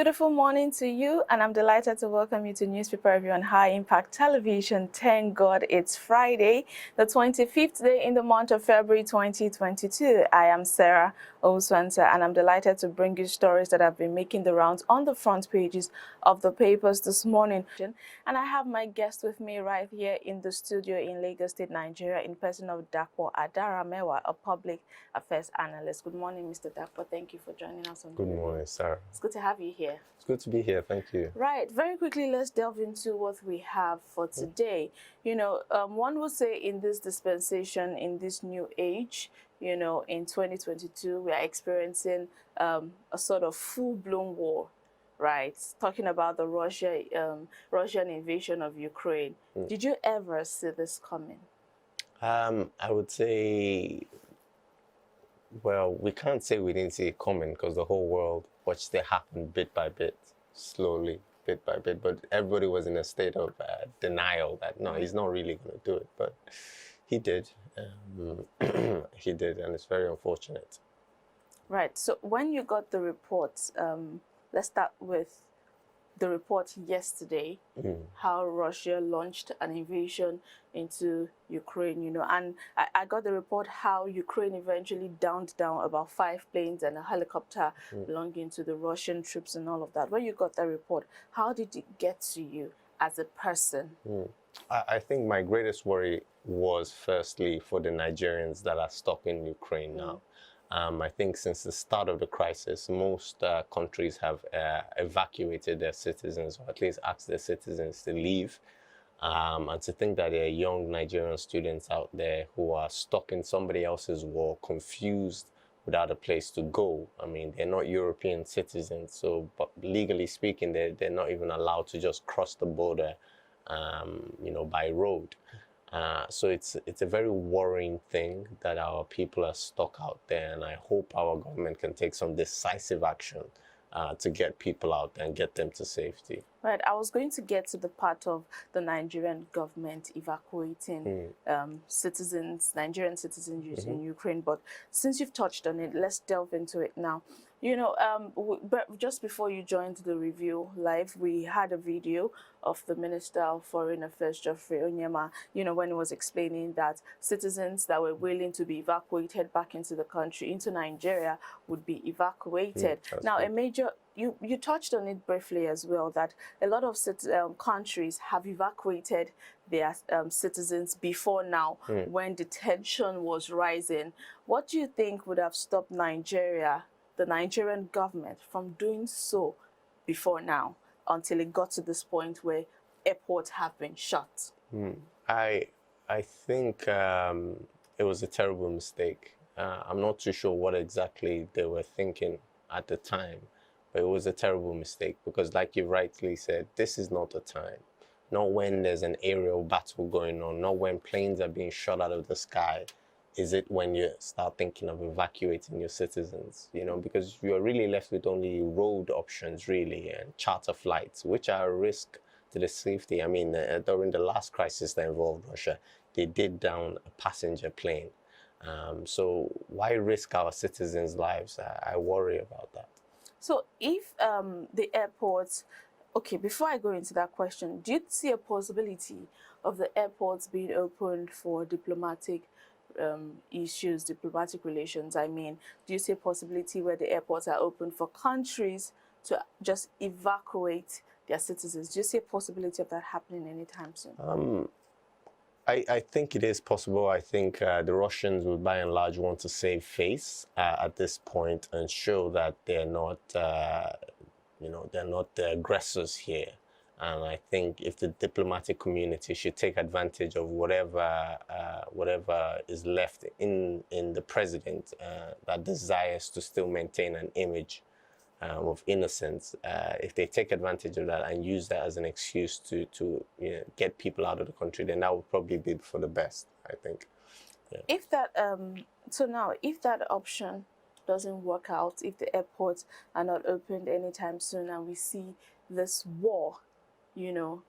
beautiful morning to you, and I'm delighted to welcome you to Newspaper Review on High Impact Television. Thank God it's Friday, the 25th day in the month of February 2022. I am Sarah Oswanta, and I'm delighted to bring you stories that have been making the rounds on the front pages of the papers this morning. And I have my guest with me right here in the studio in Lagos State, Nigeria, in person of Dapo Adaramewa, a public affairs analyst. Good morning, Mr. Dapo. Thank you for joining us on Good morning, Sarah. It's good to have you here. It's good to be here. Thank you. Right. Very quickly, let's delve into what we have for today. You know, one would say in this dispensation, in this new age, you know, in 2022, we are experiencing a sort of full-blown war, right? Talking about the Russian invasion of Ukraine. Did you ever see this coming? I would say, well, we can't say we didn't see it coming because the whole world watched it happen bit by bit, slowly, bit by bit. But everybody was in a state of denial that, no, he's not really going to do it. But he did. He did, and it's very unfortunate. Right. So when you got the reports, let's start with the report yesterday, how Russia launched an invasion into Ukraine, you know, and I got the report how Ukraine eventually downed down about 5 planes and a helicopter belonging to the Russian troops and all of that. When you got that report, how did it get to you as a person? I think my greatest worry was firstly for the Nigerians that are stuck in Ukraine now. I think since the start of the crisis, most countries have evacuated their citizens, or at least asked their citizens to leave. And to think that there are young Nigerian students out there who are stuck in somebody else's war, confused, without a place to go. I mean, they're not European citizens, so but legally speaking, they're not even allowed to just cross the border, you know, by road. So it's a very worrying thing that our people are stuck out there, and I hope our government can take some decisive action to get people out there and get them to safety. Right, I was going to get to the part of the Nigerian government evacuating citizens, Nigerian citizens in Ukraine, but since you've touched on it, let's delve into it now. You know, but just before you joined the review live, we had a video of the Minister of Foreign Affairs, Geoffrey Onyema, you know, when he was explaining that citizens that were willing to be evacuated back into the country, into Nigeria, would be evacuated. Now, a major, you touched on it briefly as well, that a lot of countries have evacuated their citizens before now when the tension was rising. What do you think would have stopped Nigeria, the Nigerian government, from doing so before now, until it got to this point where airports have been shut? I think it was a terrible mistake. I'm not too sure what exactly they were thinking at the time, but it was a terrible mistake because, like you rightly said, this is not the time. Not when there's an aerial battle going on, not when planes are being shot out of the sky. Is it when you start thinking of evacuating your citizens, you know, because you're really left with only road options, really, and charter flights, which are a risk to the safety. I mean, during the last crisis that involved Russia, they did down a passenger plane. So why risk our citizens' lives? I worry about that. So if the airports, okay, before I go into that question, do you see a possibility of the airports being opened for diplomatic issues, diplomatic relations? I mean, do you see a possibility where the airports are open for countries to just evacuate their citizens? Do you see a possibility of that happening anytime soon? I think it is possible. I think the Russians would, by and large, want to save face at this point and show that they're not, you know, they're not the aggressors here. And I think if the diplomatic community should take advantage of whatever is left in the president that desires to still maintain an image of innocence, if they take advantage of that and use that as an excuse to you know, get people out of the country, then that would probably be for the best, I think. Yeah. If that so now, if that option doesn't work out, if the airports are not opened anytime soon, and we see this war, you know,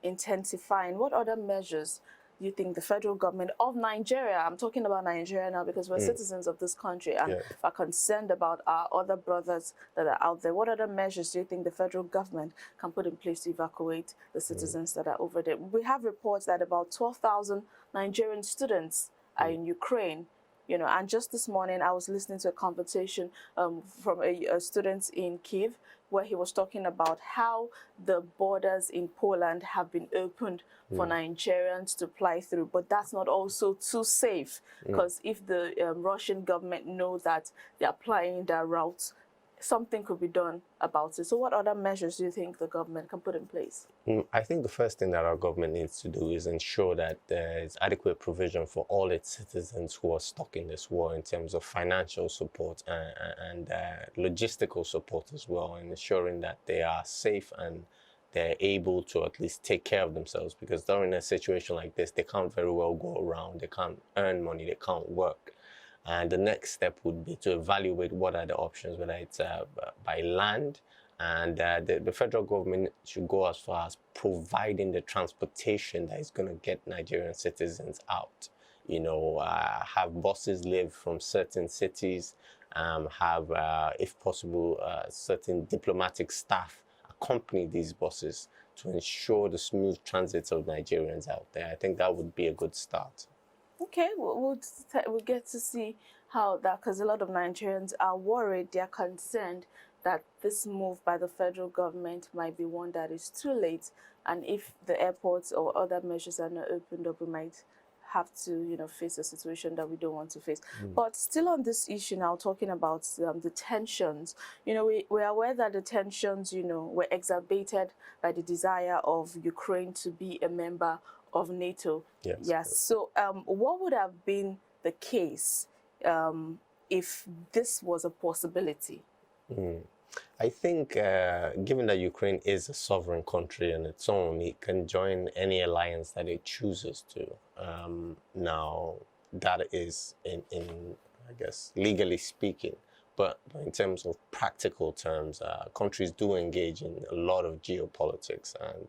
intensifying, what other measures do you think the federal government of Nigeria, I'm talking about Nigeria now because we're citizens of this country and are concerned about our other brothers that are out there. What other measures do you think the federal government can put in place to evacuate the citizens that are over there? We have reports that about 12,000 Nigerian students are in Ukraine. You know, and just this morning I was listening to a conversation from a student in Kyiv, where he was talking about how the borders in Poland have been opened for Nigerians to fly through, but that's not also too safe, because if the Russian government know that they're applying that route, something could be done about it. So what other measures do you think the government can put in place? I think the first thing that our government needs to do is ensure that there is adequate provision for all its citizens who are stuck in this war in terms of financial support and logistical support as well, and ensuring that they are safe and they're able to at least take care of themselves, because during a situation like this, they can't very well go around, they can't earn money, they can't work. And the next step would be to evaluate what are the options, whether it's by land, and the federal government should go as far as providing the transportation that is going to get Nigerian citizens out. You know, have buses live from certain cities, have, if possible, certain diplomatic staff accompany these buses to ensure the smooth transit of Nigerians out there. I think that would be a good start. Okay, we'll get to see how that, because a lot of Nigerians are worried, they're concerned that this move by the federal government might be one that is too late, and if the airports or other measures are not opened up, we might have to, you know, face a situation that we don't want to face. But still on this issue now, talking about the tensions, you know, we're aware that the tensions, you know, were exacerbated by the desire of Ukraine to be a member of NATO. Yes. So what would have been the case if this was a possibility? I think given that Ukraine is a sovereign country on its own, it can join any alliance that it chooses to. Now, that is in I guess, legally speaking. But in terms of practical terms, countries do engage in a lot of geopolitics, and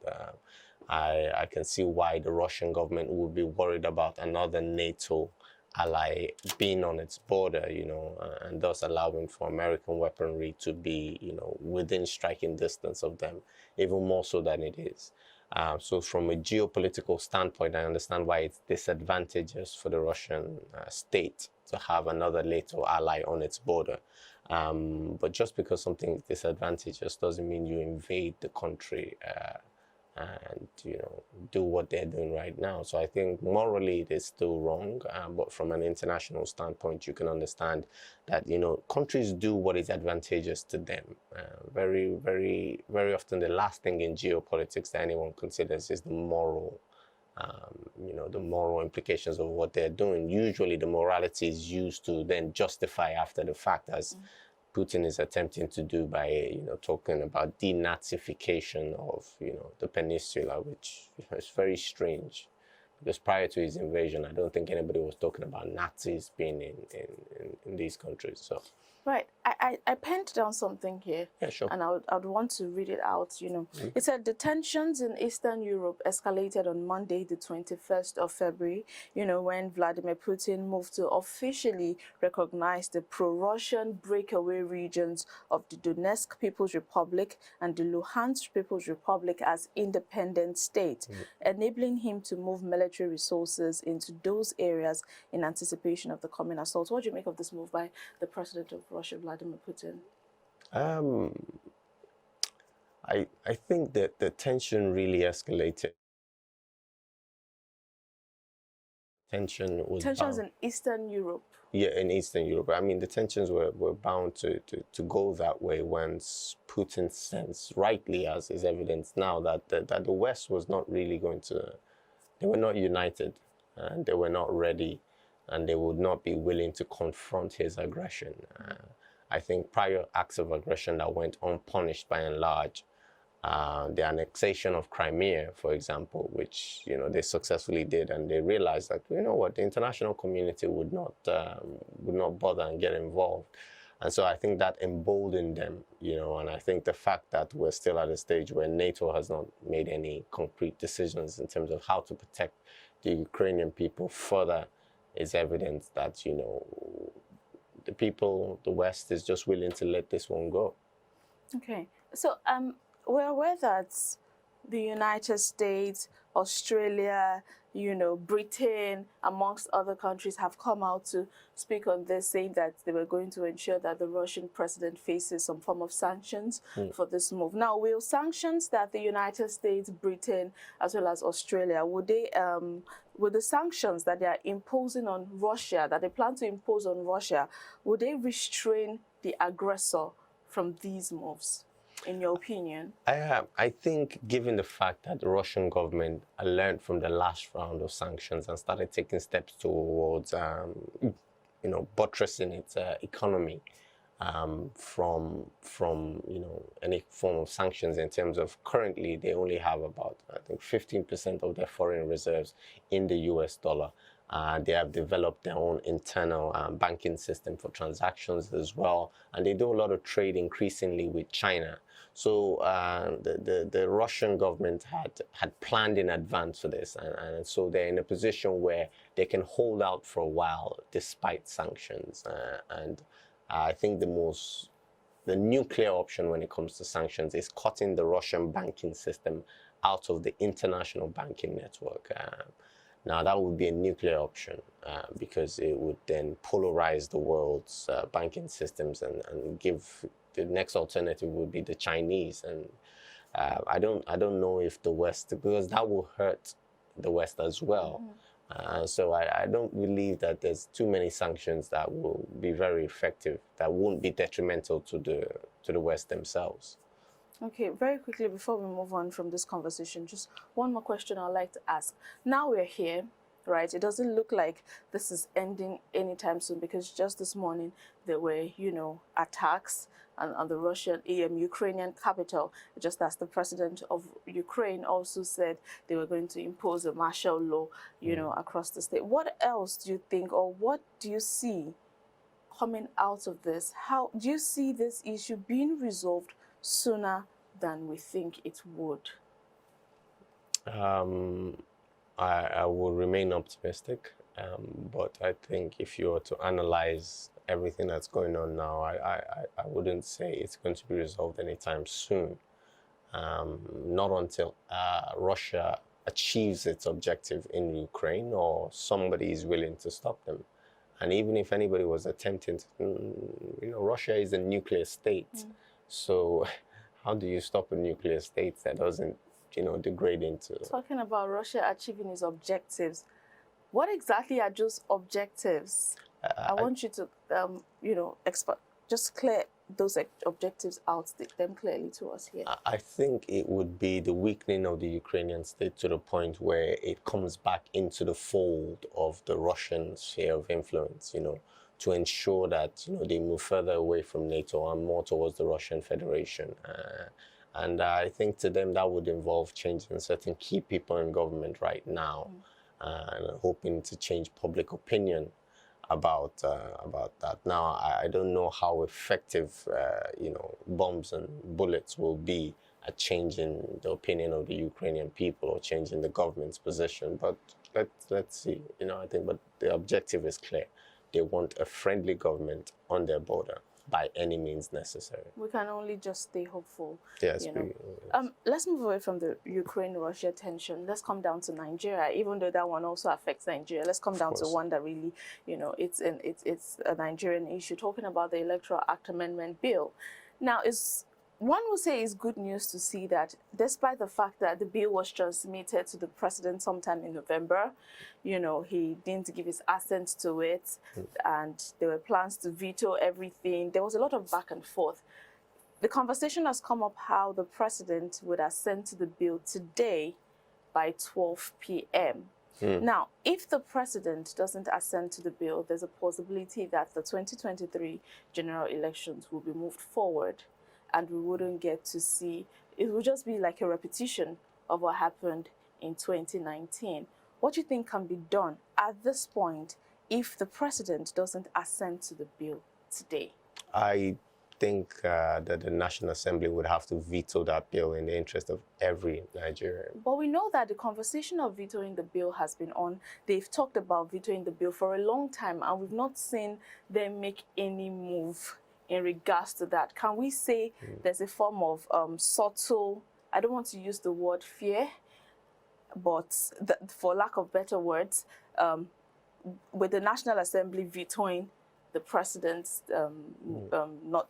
I can see why the Russian government would be worried about another NATO ally being on its border, you know, and thus allowing for American weaponry to be, you know, within striking distance of them, even more so than it is. So from a geopolitical standpoint, I understand why it's disadvantageous for the Russian state to have another NATO ally on its border. But just because something is disadvantageous doesn't mean you invade the country and, you know, do what they're doing right now. So I think morally it is still wrong, but from an international standpoint, you can understand that, you know, countries do what is advantageous to them. Very, very, very often the last thing in geopolitics that anyone considers is the moral, you know, the moral implications of what they're doing. Usually the morality is used to then justify after the fact, as Putin is attempting to do by, you know, talking about denazification of, you know, the peninsula, which, you know, is very strange, because prior to his invasion, I don't think anybody was talking about Nazis being in these countries. So. Right. I penned down something here. Yeah, sure. And I'd want to read it out, you know. It said the tensions in Eastern Europe escalated on Monday, the 21st of February, you know, when Vladimir Putin moved to officially recognize the pro-Russian breakaway regions of the Donetsk People's Republic and the Luhansk People's Republic as independent states, enabling him to move military resources into those areas in anticipation of the coming assault. What do you make of this move by the president of Russia, Vladimir Putin? I think that the tension really escalated. Tensions in Eastern Europe. Yeah, in Eastern Europe. I mean, the tensions were bound to go that way once Putin sensed, rightly as is evidence now, that the West was not really going to, they were not united, and they were not ready, and they would not be willing to confront his aggression. I think prior acts of aggression that went unpunished by and large, the annexation of Crimea, for example, which, you know, they successfully did, and they realized that, you know what, the international community would not bother and get involved. And so I think that emboldened them, you know, and I think the fact that we're still at a stage where NATO has not made any concrete decisions in terms of how to protect the Ukrainian people further is evidence that, the people, the West is just willing to let this one go. Okay. So we're aware that the United States, Australia, Britain, amongst other countries have come out to speak on this, saying that they were going to ensure that the Russian president faces some form of sanctions for this move. Now, will sanctions that the United States, Britain, as well as Australia, would the sanctions that they are imposing on Russia, that they plan to impose on Russia, would they restrain the aggressor from these moves, in your opinion? I think, given the fact that the Russian government learned from the last round of sanctions and started taking steps towards, buttressing its economy from any form of sanctions, in terms of currently they only have about, I think, 15% of their foreign reserves in the US dollar. They have developed their own internal banking system for transactions as well, and they do a lot of trade increasingly with China. So the Russian government had planned in advance for this, and so they're in a position where they can hold out for a while despite sanctions. And I think the nuclear option when it comes to sanctions is cutting the Russian banking system out of the international banking network. Now, that would be a nuclear option because it would then polarize the world's banking systems and give the next alternative would be the Chinese. And I don't know if the West, because that will hurt the West as well. So I don't believe that there's too many sanctions that will be very effective, that won't be detrimental to the West themselves. Okay, very quickly before we move on from this conversation, just one more question I'd like to ask. Now we're here, right? It doesn't look like this is ending anytime soon, because just this morning there were, attacks on the Ukrainian capital, just as the president of Ukraine also said they were going to impose a martial law, across the state. What else do you think, or what do you see coming out of this? How do you see this issue being resolved sooner than we think it would? I will remain optimistic, but I think if you were to analyze everything that's going on now, I wouldn't say it's going to be resolved anytime soon. Not until Russia achieves its objective in Ukraine, or somebody is willing to stop them. And even if anybody was attempting to, Russia is a nuclear state. So how do you stop a nuclear state that doesn't, degrade into... Talking about Russia achieving its objectives, what exactly are those objectives? I want you to, just clear those objectives out, state them clearly to us here. I think it would be the weakening of the Ukrainian state to the point where it comes back into the fold of the Russian sphere of influence, to ensure that, they move further away from NATO and more towards the Russian Federation. And I think to them that would involve changing certain key people in government right now, and hoping to change public opinion about that. Now, I don't know how effective, bombs and bullets will be at changing the opinion of the Ukrainian people or changing the government's position. But let's see, I think, but the objective is clear. They want a friendly government on their border by any means necessary. We can only just stay hopeful. Yes. Let's move away from the Ukraine-Russia tension. Let's come down to Nigeria, even though that one also affects Nigeria. Let's come down to one that really, it's a Nigerian issue. Talking about the Electoral Act Amendment Bill. Now, one would say it's good news to see that, despite the fact that the bill was transmitted to the president sometime in November, he didn't give his assent to it, and there were plans to veto everything. There was a lot of back and forth. The conversation has come up how the president would assent to the bill today by 12 p.m. Now, if the president doesn't assent to the bill, there's a possibility that the 2023 general elections will be moved forward, and we wouldn't get to see, it would just be like a repetition of what happened in 2019. What do you think can be done at this point if the president doesn't assent to the bill today? I think that the National Assembly would have to veto that bill in the interest of every Nigerian. But we know that the conversation of vetoing the bill has been on. They've talked about vetoing the bill for a long time, and we've not seen them make any move in regards to that. Can we say there's a form of subtle, I don't want to use the word fear, but for lack of better words, with the National Assembly vetoing the president's not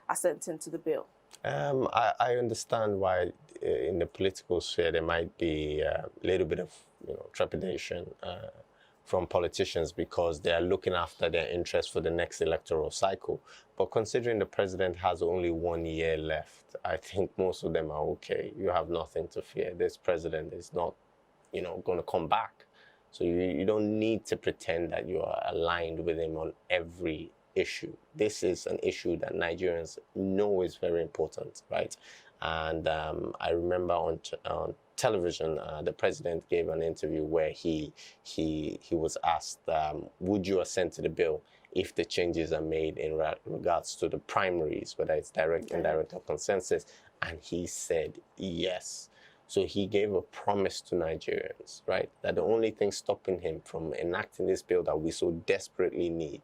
assenting to the bill? I understand why in the political sphere there might be a little bit of trepidation from politicians because they are looking after their interests for the next electoral cycle. But considering the president has only 1 year left, I think most of them are okay. You have nothing to fear. This president is not, going to come back. So you don't need to pretend that you are aligned with him on every issue. This is an issue that Nigerians know is very important, right? And I remember on television, the president gave an interview where he was asked, would you assent to the bill if the changes are made in regards to the primaries, whether it's direct, indirect, or consensus? And he said yes. So he gave a promise to Nigerians, right, that the only thing stopping him from enacting this bill that we so desperately need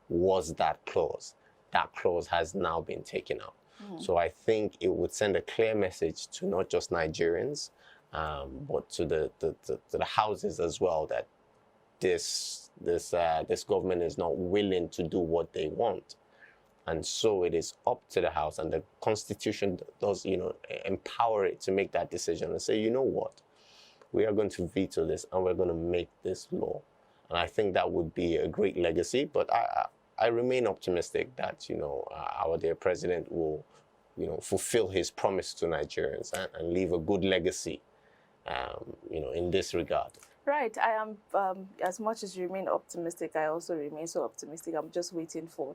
was that clause. That clause has now been taken out. So I think it would send a clear message to not just Nigerians, but to the houses as well, that this government is not willing to do what they want. And so it is up to the House, and the Constitution does, empower it to make that decision and say, you know what, we are going to veto this and we're going to make this law. And I think that would be a great legacy. But I remain optimistic that, our dear president will, fulfill his promise to Nigerians and leave a good legacy, in this regard. Right. I am, as much as you remain optimistic, I also remain so optimistic. I'm just waiting for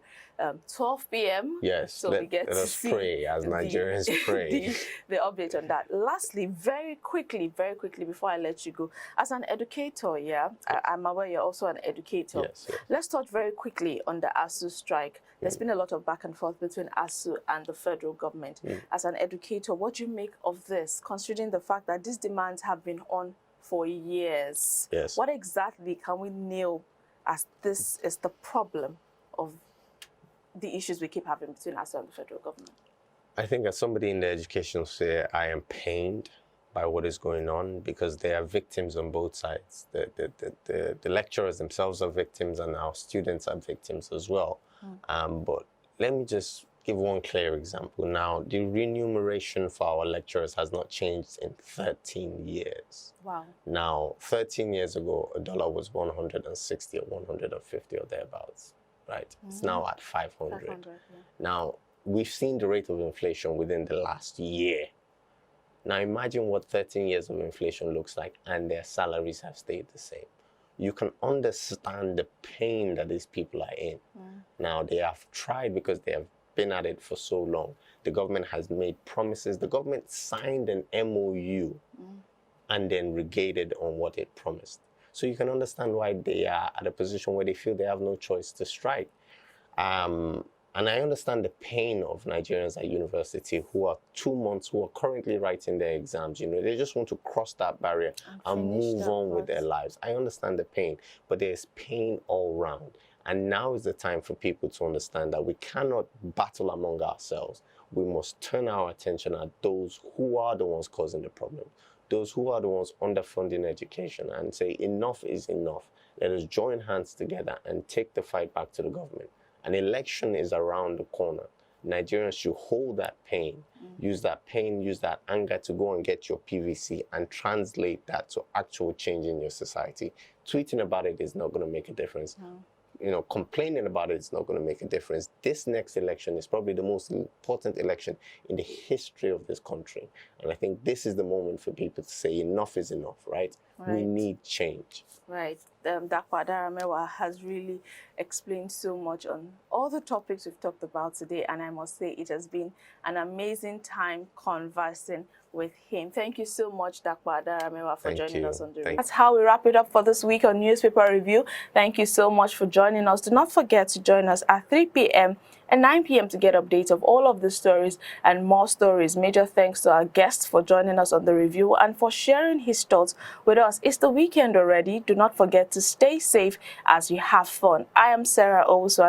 12 p.m. Yes, so we get let to us see pray as Nigerians pray. the update on that. Lastly, very quickly, before I let you go, as an educator, I'm aware you're also an educator. Yes. Let's touch very quickly on the Asus strike. There's been a lot of back and forth between ASU and the federal government. As an educator, what do you make of this, considering the fact that these demands have been on for years? Yes. What exactly can we nail as this is the problem of the issues we keep having between us and the federal government? I think as somebody in the educational sphere, I am pained by what is going on because there are victims on both sides. The lecturers themselves are victims and our students are victims as well. But let me just give one clear example. Now, the remuneration for our lecturers has not changed in 13 years. Wow. Now, 13 years ago, a dollar was 160 or 150 or thereabouts, right? It's now at 500. Now, we've seen the rate of inflation within the last year. Now, imagine what 13 years of inflation looks like, and their salaries have stayed the same. You can understand the pain that these people are in. Now, they have tried because they have been at it for so long. The government has made promises. The government signed an MOU and then regated on what it promised. So you can understand why they are at a position where they feel they have no choice to strike. And I understand the pain of Nigerians at university who are 2 months, who are currently writing their exams. They just want to cross that barrier and move on with their lives. I understand the pain, but there's pain all around. And now is the time for people to understand that we cannot battle among ourselves. We must turn our attention at those who are the ones causing the problem, those who are the ones underfunding education, and say enough is enough. Let us join hands together and take the fight back to the government. An election is around the corner. Nigerians should hold that pain, use that anger to go and get your PVC and translate that to actual change in your society. Tweeting about it is not going to make a difference. Complaining about it is not going to make a difference. This next election is probably the most important election in the history of this country. And I think this is the moment for people to say enough is enough, right? We need change. Right. Dr. Adaramewa has really explained so much on all the topics we've talked about today, and I must say it has been an amazing time conversing with him. Thank you so much, Dr. Adaramewa, for joining us on the That's how we wrap it up for this week on Newspaper Review. Thank you so much for joining joining us. Do not forget to join us at 3 p.m. and 9 p.m. to get updates of all of the stories and more stories. Major thanks to our guests for joining us on the review and for sharing his thoughts with us. It's the weekend already. Do not forget to stay safe as you have fun. I am Sarah Owusu.